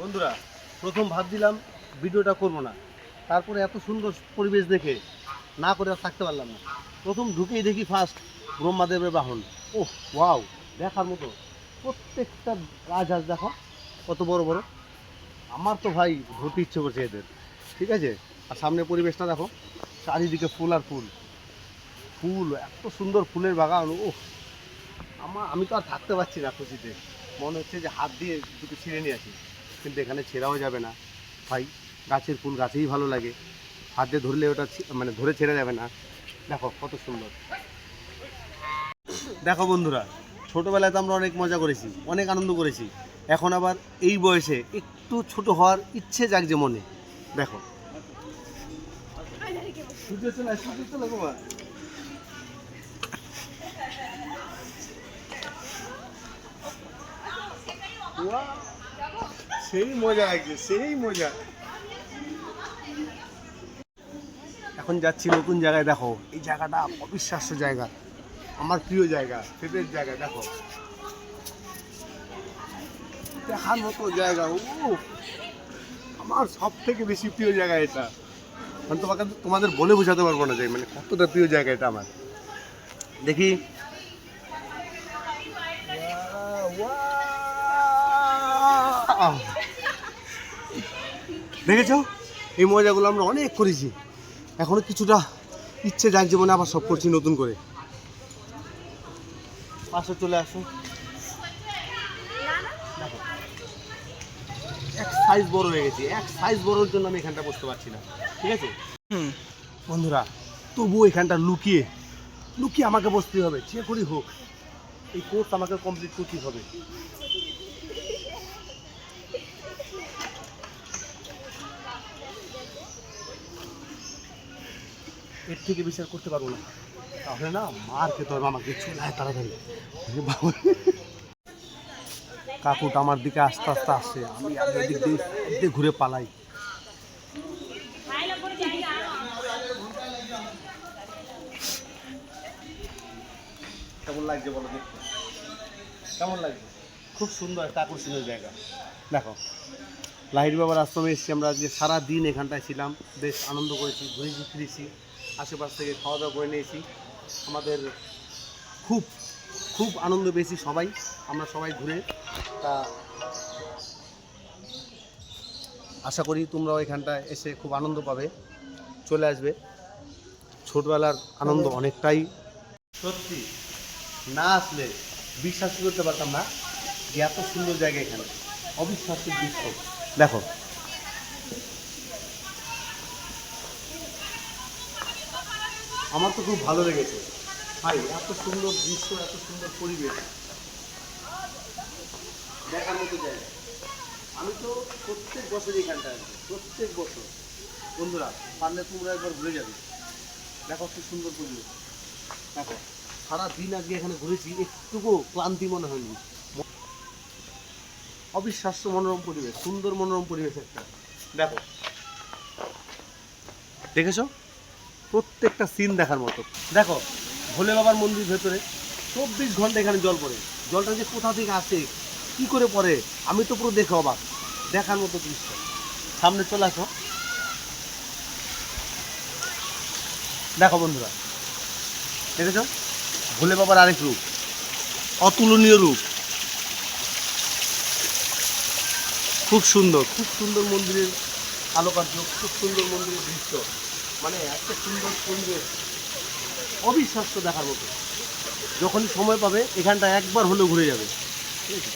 বন্ধুরা, প্রথম ভাবছিলাম ভিডিওটা করব না, তারপরে এত সুন্দর পরিবেশ দেখে না করে আর থাকতে পারলাম না। প্রথম ঢুকেই দেখি ফার্স্ট ব্রহ্মাদেবের বাহন। ওহ ওয়াও, দেখার মতো প্রত্যেকটা রাজহাঁস দেখো কত বড় বড়। আমার তো ভাই ধরতে ইচ্ছে করছে এদের, ঠিক আছে। আর সামনে পরিবেশটা দেখো, চারিদিকে ফুল আর ফুল, ফুল এত সুন্দর ফুলের বাগান। ওহ আমি তো আর থাকতে পারছি না খুশিতে, মনে হচ্ছে যে হাত দিয়ে দুটো ছিঁড়ে নিয়ে আসি, কিন্তু এখানে ছেঁড়াও যাবে না ভাই। গাছের ফুল গাছেই ভালো লাগে, হাত দিয়ে ধরলে ওটা মানে ধরে ছেড়ে যাবে না। দেখো কত সুন্দর। দেখো বন্ধুরা, ছোটোবেলায় তো আমরা অনেক মজা করেছি, অনেক আনন্দ করেছি, এখন আবার এই বয়সে একটু ছোট হওয়ার ইচ্ছে জাগছে মনে। দেখো সেই মজা লাগছে, সেই মজা। এখন যাচ্ছি নতুন জায়গায়। দেখো এই জায়গাটা অবিশ্বাস্য জায়গা, আমার প্রিয় জায়গা, ফেভারিট জায়গা। দেখো দেখার মতো জায়গা, ও আমার সব থেকে বেশি প্রিয় জায়গা এটা। মানে তোমাদের বলে বোঝাতে পারবো না যে মানে কতটা প্রিয় জায়গা এটা আমার। দেখি দেখেছো, এই মজাগুলো আমরা অনেক করেছি, এখনো কিছুটা ইচ্ছে জাগছে মনে, আবার সব করছি নতুন করে। পাশে চলে আসো, দেখো এক সাইজ বড় হয়ে গেছে, এক সাইজ বড়োর জন্য আমি এখানটা বসতে পারছি না, ঠিক আছে বন্ধুরা। তবুও এখানটা লুকিয়ে লুকিয়ে আমাকে বসতে হবে, যে করেই হোক এই কোর্স আমাকে কমপ্লিট করতেই হবে। এর থেকে বিচার করতে পারবো না, তাহলে না মার খেতে হবে আমাকে। চুলায় তাড়াতাড়ি, কাকুটা আমার দিকে আস্তে আস্তে আসছে, আমি এদিক দিয়ে ঘুরে পালাই। কেমন লাগছে বলো দেখতে, কেমন লাগছে? খুব সুন্দর একটা আকর্ষণীয় জায়গা। দেখো লাহিড়ী বাবার আশ্রমে এসেছি আমরা, আজকে সারাদিন এখানটায় ছিলাম, বেশ আনন্দ করেছি, ঘুরেছি ফিরেছি, আশেপাশ থেকে খাওয়া দাওয়া করে নিয়েছি। আমাদের খুব খুব আনন্দ পেয়েছি সবাই, আমরা সবাই ঘুরে। তা আশা করি তোমরাও এখানটায় এসে খুব আনন্দ পাবে, চলে আসবে। ছোটবেলার আনন্দ অনেকটাই, সত্যি না আসলে বিশ্বাস করতে পারতাম না যে এত সুন্দর জায়গা এখানে, অবিশ্বাস্য দৃশ্য। দেখো আমার তো খুব ভালো লেগেছে ভাই, এত সুন্দর দৃশ্য, এত সুন্দর পরিবেশ, দেখার মতো জায়গা। আমি তো প্রত্যেক বছর এখানটায় আসবো, প্রত্যেক বছর। বন্ধুরা পারলে তোমরা একবার ঘুরে যাবে, দেখো কি সুন্দর পরিবেশ। দেখো সারাদিন আজকে এখানে ঘুরেছি, একটুকু ক্লান্তি মনে হয়নি। অবিশ্বাস্য মনোরম পরিবেশ, সুন্দর মনোরম পরিবেশ একটা। দেখো দেখেছো, প্রত্যেকটা সিন দেখার মতো। দেখো ভোলে বাবার মন্দির ভেতরে 24 ঘন্টা এখানে জল পড়ে, জলটা যে কোথা থেকে আসে কি করে পড়ে আমি তো পুরো দেখে অবাক, দেখার মতো দৃশ্য। সামনে চলে আসো, দেখো বন্ধুরা দেখেছো ভোলে বাবার আরেক রূপ, অতুলনীয় রূপ, খুব সুন্দর, খুব সুন্দর মন্দিরের আলোকার্য, খুব সুন্দর মন্দিরের দৃশ্য, মানে একটা সুন্দর পরিবেশ, অবিশ্বাস্য দেখার মতো। যখনই সময় পাবে এখানটা একবার হলেও ঘুরে যাবে, ঠিক আছে।